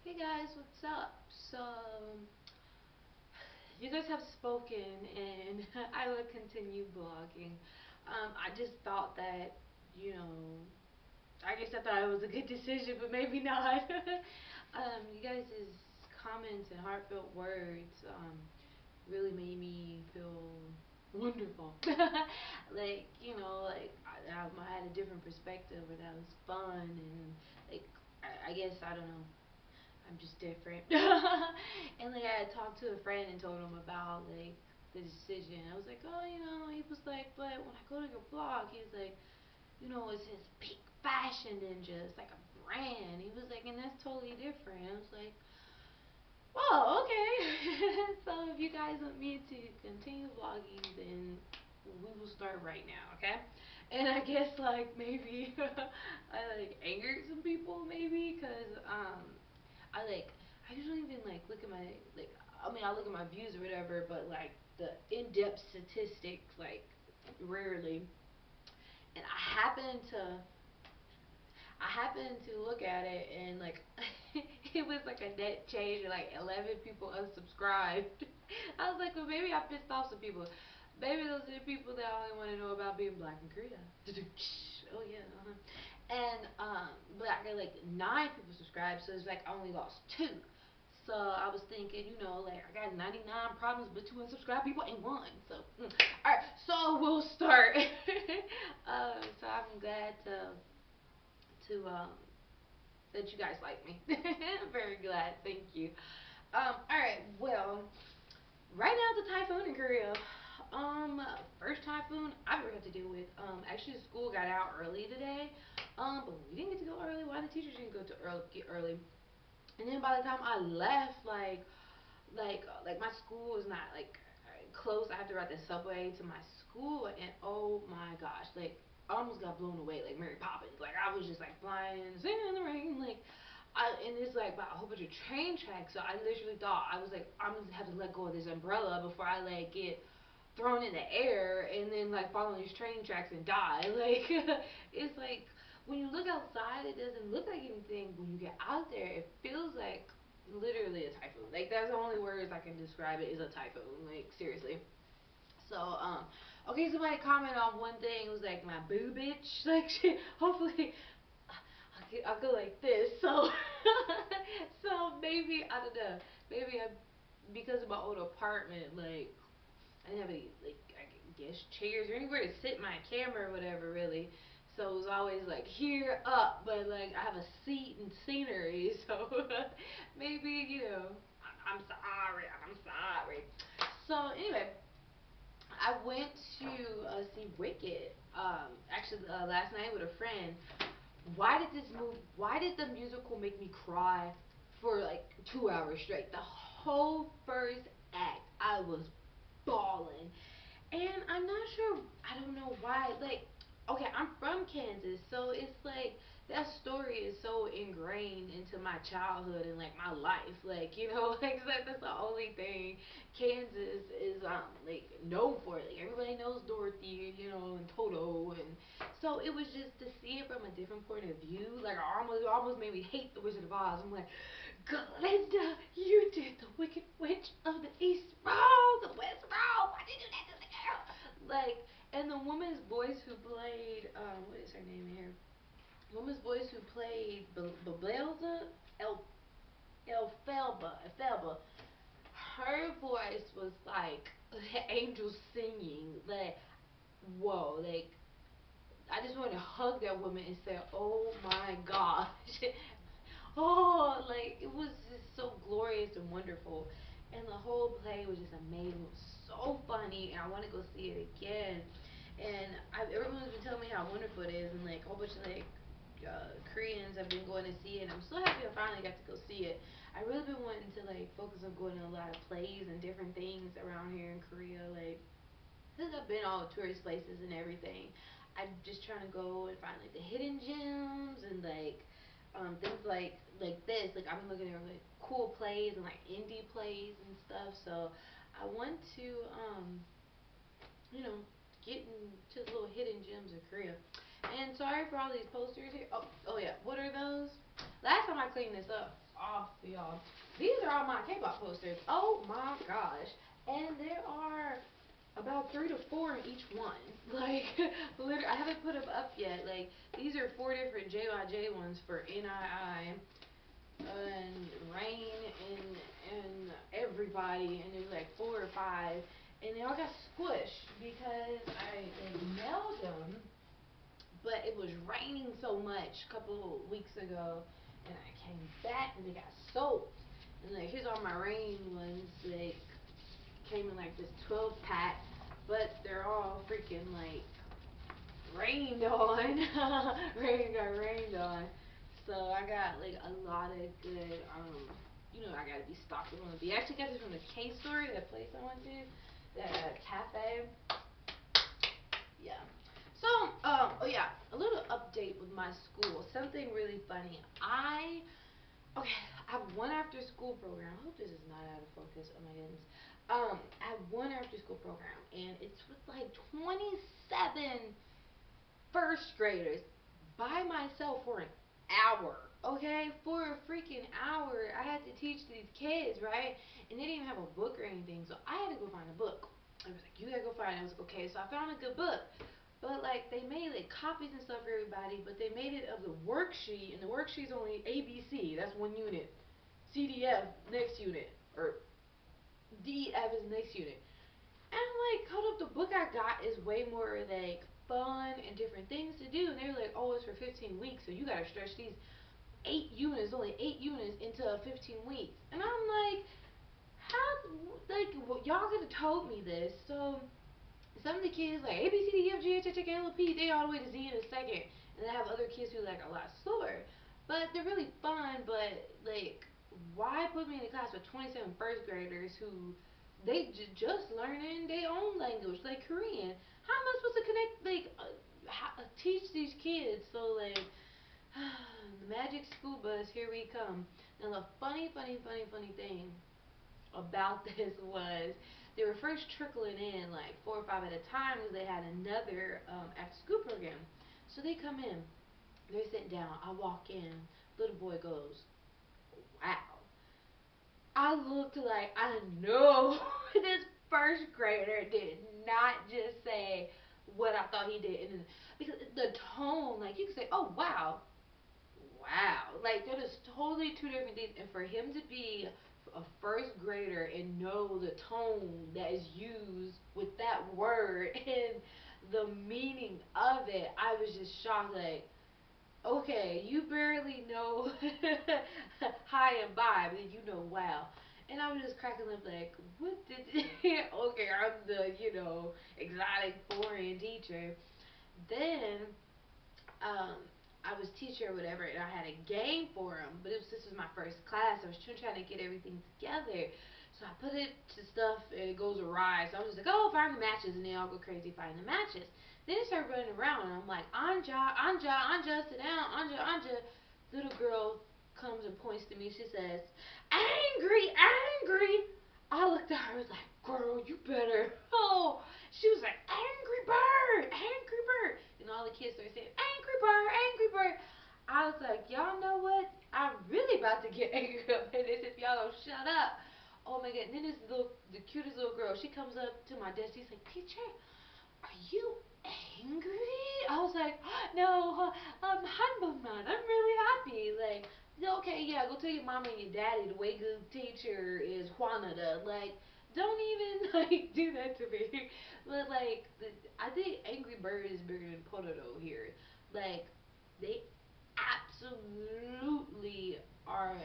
Hey guys, what's up? So, you guys have spoken and I will continue vlogging. I just thought that, you know, I guess I thought it was a good decision, but maybe not. You guys' comments and heartfelt words really made me feel wonderful. I had a different perspective and that was fun and like, I guess, I don't know. I'm just different. And like I had talked to a friend and told him about like the decision. I was like, oh, he was like, but when I go to your blog, he's like, it's his peak fashion ninja. It's like a brand. He was like, and that's totally different. I was like, oh, okay. So if you guys want me to continue vlogging, then we will start right now, okay? And I guess like maybe I like angered some people maybe because I like I usually even like look at my like I mean I look at my views or whatever, but like the in-depth statistics like rarely. And I happened to look at it and like it was like a net change of like 11 people unsubscribed. I was like, well, maybe I pissed off some people. Maybe those are the people that only want to know about being black in Korea. Oh yeah. But I got like 9 people subscribed, so it's like I only lost 2. So I was thinking, like I got 99 problems, but 2 unsubscribed people ain't one. So, all right. So we'll start. So I'm glad to that you guys like me. I'm very glad. Thank you. All right. Well, right now the typhoon in Korea. First typhoon I've ever had to deal with. Actually, school got out early today. But we didn't get to go early. Why the teachers didn't go to get early? And then by the time I left, like my school is not like close. I have to ride the subway to my school, and oh my gosh, like I almost got blown away like Mary Poppins. Like I was just like flying, singing in the rain, and it's like about a whole bunch of train tracks. So I literally thought I was like I'm gonna have to let go of this umbrella before I like get thrown in the air and then like fall on these train tracks and die. Like it's like when you look outside, it doesn't look like anything. When you get out there, it feels like literally a typhoon. Like that's the only words I can describe it is a typhoon. Like seriously. So okay, somebody commented on one thing. It was like my boo bitch. Like hopefully I'll go like this. So so maybe I don't know. Maybe I because of my old apartment like I didn't have any like I guess chairs or anywhere to sit my camera or whatever really. So it was always like here up, but like I have a seat and scenery, so maybe I'm sorry, I'm sorry. So anyway, I went to see Wicked actually last night with a friend. Why did the musical make me cry for like 2 hours straight? The whole first act, I was bawling. And I'm not sure, I don't know why. Like, okay, I'm from Kansas, so it's like that story is so ingrained into my childhood and like my life. Like, like that's the only thing Kansas is like known for. Like everybody knows Dorothy, and Toto, and so it was just to see it from a different point of view. Like, it almost made me hate the Wizard of Oz. I'm like, Glinda, you did the Wicked Witch of the East wrong, the West wrong. Why did you do that to the girl? Like, and the woman's voice who played, what is her name here? Woman's voice who played Belza, Elphaba. Her voice was like angels singing. Like, whoa, like I just wanted to hug that woman and say, "Oh my gosh." Oh, like it was just so glorious and wonderful. And the whole play was just amazing. It was so funny, and I want to go see it again. And everyone's been telling me how wonderful it is, and like a whole bunch of like Koreans have been going to see it. And I'm so happy I finally got to go see it. I really been wanting to like focus on going to a lot of plays and different things around here in Korea, like since I've been all the tourist places and everything, I'm just trying to go and find like the hidden gems and like things like this. Like I've been looking at like cool plays and like indie plays and stuff. So I want to you know get into the little hidden gems of Korea. And sorry for all these posters here. Oh yeah, what are those? Last time I cleaned this up off, y'all. These are all my K-pop posters. Oh my gosh. And there are about 3 to 4 in each one. Like, literally, I haven't put them up yet. Like, these are 4 different JYJ ones for NII and Rain and everybody, and there's like 4 or 5, and they all got squished because I mailed them, but it was raining so much a couple weeks ago, and I came back and they got soaked. And like, here's all my Rain ones. Like, came in like this 12 pack, but they're all freaking like rained on. Rained on. So I got like a lot of good, I gotta be stocked up on the. I actually got this from the K store, that place I went to, that cafe. Yeah. So, oh yeah, a little update with my school. Something really funny. Okay, I have one after school program. I hope this is not out of focus. Oh my goodness. I have one after school program, and it's with like 27 first graders by myself for an hour. Okay, for a freaking hour, I had to teach these kids, right? And they didn't even have a book or anything, so I had to go find a book. I was like, you gotta go find it. I was like, okay, so I found a good book. But like they made like copies and stuff for everybody, but they made it of the worksheet, and the worksheet's only ABC. That's one unit. CDF next unit, or DEF is next unit. And I'm like, hold up, the book I got is way more like fun and different things to do. And they were like, oh, it's for 15 weeks, so you gotta stretch these 8 units, only 8 units, into 15 weeks. And I'm like, how? Like, well, y'all could have told me this. So some of the kids like A B C D E F G H I J K L M N O P, they all the way to Z in a second, and I have other kids who are like a lot slower, but they're really fun. But like, why put me in a class with 27 first graders who they just learning their own language, like Korean? How am I supposed to connect, like, teach these kids? So like, the magic school bus, here we come. Now the funny thing about this was they were first trickling in like 4 or 5 at a time because they had another after school program. So they come in, they're sitting down. I walk in, little boy goes, "Wow." I looked like I know this first grader did not just say what I thought he did, and because the tone, like you could say, "Oh wow," wow. Like that is totally two different things. And for him to be a first grader and know the tone that is used with that word and the meaning of it, I was just shocked. Like, okay, you barely know hi and bye, but you know wow. And I was just cracking up like, what did okay, I'm the, exotic foreign teacher. Then um, I was teacher or whatever, and I had a game for them. But this was my first class. I was trying to get everything together. So I put it to stuff, and it goes awry. So I was just like, oh, find the matches, and they all go crazy finding the matches. Then they start running around, and I'm like, Anja, sit down, Anja. Little girl comes and points to me. She says, angry. I looked at her. I was like, girl, you better. Oh, she was like, angry bird. And all the kids started saying, angry bird. I was like, y'all know what? I'm really about to get angry up in this if y'all don't shut up. Oh my god. And then the cutest little girl, she comes up to my desk. She's like, teacher, are you angry? I was like, no, I'm really happy. Like, okay, yeah, go tell your mama and your daddy the way good teacher is Juanada. Like, don't even like do that to me. But like, I think Angry Bird is bigger than Potato here. Like, they absolutely are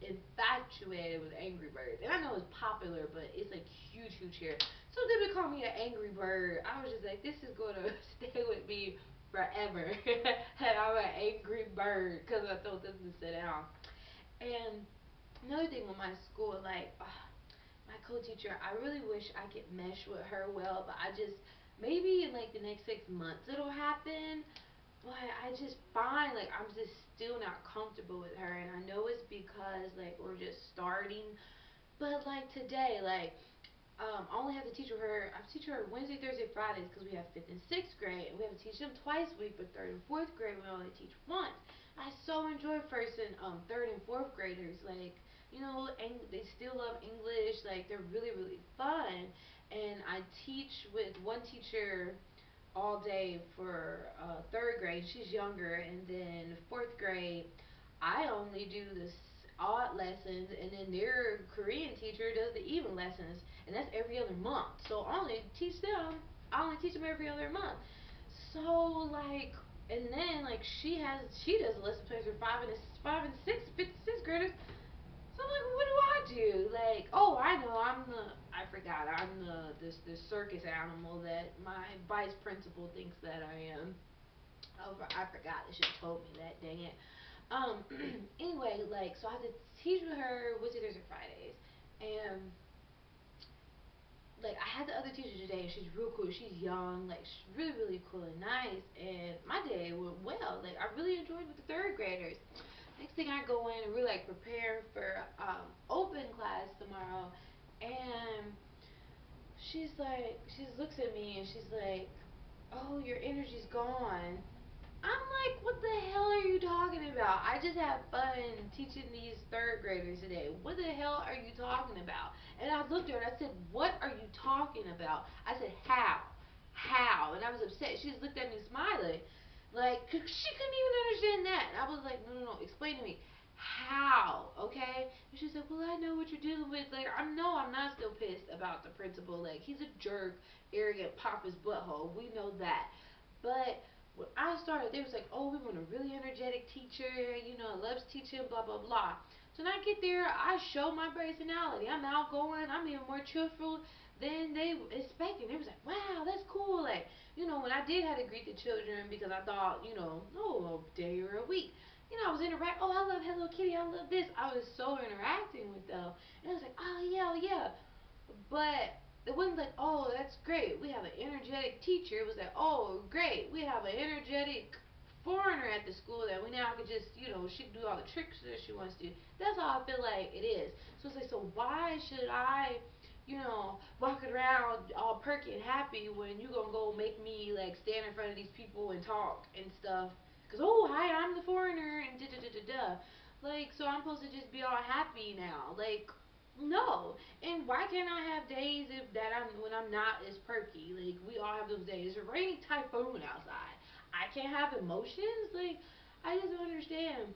infatuated with Angry Birds. And I know it's popular, but it's like huge here. So they would call me an Angry Bird. I was just like, this is going to stay with me forever. And I'm an Angry Bird because I told them to sit down. And another thing with my school, like, my co-teacher, I really wish I could mesh with her well, but I just, maybe in like the next 6 months it'll happen. But I just find like I'm just still not comfortable with her, and I know it's because like we're just starting. But like today, like I only have to teach her. I teach her Wednesday, Thursday, Fridays because we have fifth and sixth grade, and we have to teach them twice a week. But third and fourth grade, we only teach once. I so enjoy first and third and fourth graders. Like, they still love English. Like, they're really really fun. And I teach with one teacher all day for third grade. She's younger, and then fourth grade, I only do the odd lessons, and then their Korean teacher does the even lessons, and that's every other month. So I only teach them. I only teach them every other month. So like, and then like she does the lesson plans for five and six, fifth, sixth graders. So I'm like, what do I do? Like, oh, I know, I forgot, I'm this circus animal that my vice principal thinks that I am. Oh, I forgot. They should have told me that. Dang it. Um. Anyway, like, so I have to teach with her Wednesday, Thursday, Fridays, and like I had the other teacher today, and she's real cool. She's young, like she's really really cool and nice. And my day went well. Like I really enjoyed with the third graders. Next thing I go in and we're like preparing for open class tomorrow, and she looks at me and she's like, "Oh, your energy's gone." I'm like, what the hell are you talking about? I just had fun teaching these third graders today. What the hell are you talking about? And I looked at her and I said, what are you talking about? I said, how? How? And I was upset. She just looked at me smiling. Like, she couldn't even understand that. And I was like, no, no, no, explain to me. How? Okay? And she said, well, I know what you're dealing with. Like, I'm not still pissed about the principal. Like, he's a jerk, arrogant, pompous butthole. We know that. But when I started, they was like, oh, we want a really energetic teacher, loves teaching, blah, blah, blah. So when I get there, I show my personality. I'm outgoing. I'm even more cheerful than they expected. They was like, wow, that's cool. Like, when I did have to greet the children because I thought, oh, a day or a week. I was interacting. Oh, I love Hello Kitty. I love this. I was so interacting with them. And I was like, oh, yeah. But it wasn't like, oh, that's great. We have an energetic teacher. It was like, oh, great. We have an energetic foreigner at the school that we now can just, she can do all the tricks that she wants to. That's how I feel like it is. So it's like, so why should I, walk around all perky and happy when you gonna go make me like stand in front of these people and talk and stuff? Cause oh hi, I'm the foreigner and da da da da da. Like, so I'm supposed to just be all happy now? Like, no. And why can't I have days if that I'm when I'm not as perky? Like we all have those days. It's a rainy typhoon outside. I can't have emotions. Like I just don't understand.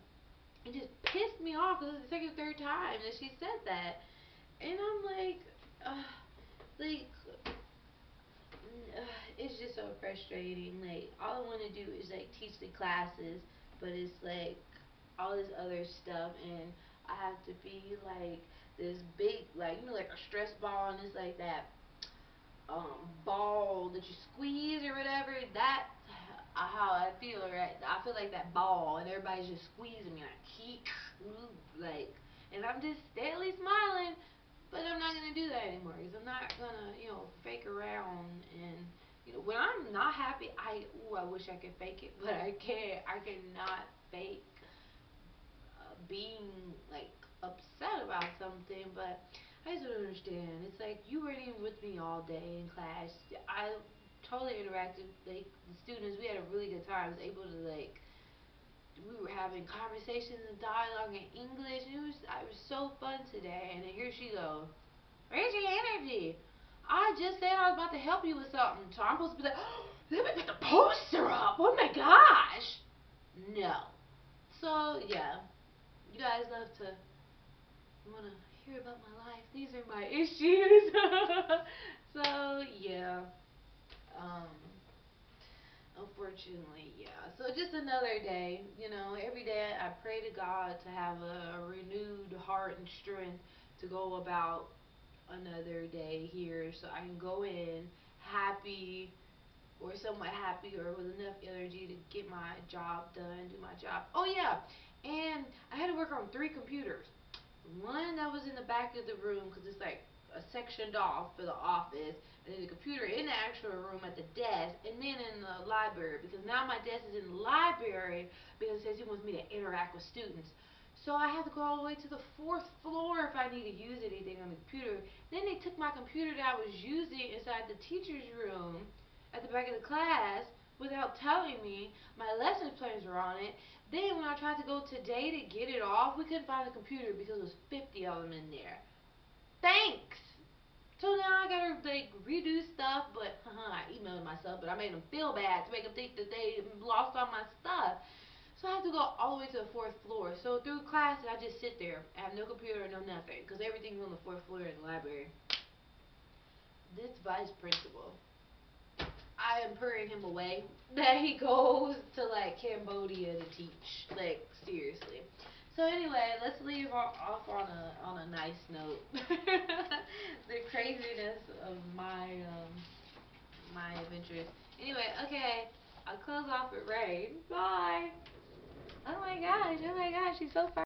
It just pissed me off because it's the second, third time that she said that, and I'm like, like, it's just so frustrating. Like all I want to do is like teach the classes, but it's like all this other stuff, and I have to be like this big, like like a stress ball, and it's like that ball that you squeeze or whatever. That's how I feel, right? I feel like that ball, and everybody's just squeezing me like keep like, and I'm just steadily smiling. But I'm not gonna do that anymore because I'm not gonna, fake around and when I'm not happy, I wish I could fake it, but I can't. I cannot fake being like upset about something, but I just don't understand. It's like you weren't even with me all day in class. I totally interacted like the students. We had a really good time. I was able to like we were having conversations and dialogue in English. It was so fun today. And then here she goes. Where's your energy? I just said I was about to help you with something. So I'm supposed to be like, oh, let me put the poster up. Oh my gosh. No. So yeah, you guys love to want to hear about my life. These are my issues. So yeah. Um, Unfortunately, yeah. So just another day. Every day I pray to God to have a renewed heart and strength to go about another day here so I can go in happy or somewhat happy or with enough energy to get my job done, do my job. Oh yeah, and I had to work on 3 computers. One that was in the back of the room because it's like a sectioned off for the office, and then the computer in the actual room at the desk, and then in the library because now my desk is in the library because it says he wants me to interact with students. So I have to go all the way to the 4th floor if I need to use anything on the computer. Then they took my computer that I was using inside the teacher's room at the back of the class without telling me. My lesson plans were on it. Then when I tried to go today to get it off, we couldn't find the computer because it was 50 of them in there. Thanks! So now I gotta like redo stuff, but I emailed myself, but I made them feel bad to make them think that they lost all my stuff. So I have to go all the way to the 4th floor. So through classes, I just sit there. I have no computer, no nothing, because everything's on the 4th floor in the library. This vice principal, I am purring him away that he goes to like Cambodia to teach. Like seriously. So anyway, let's leave off on a nice note. The craziness of my adventures. Anyway, okay, I'll close off with rain. Bye. Oh my gosh, she's so far.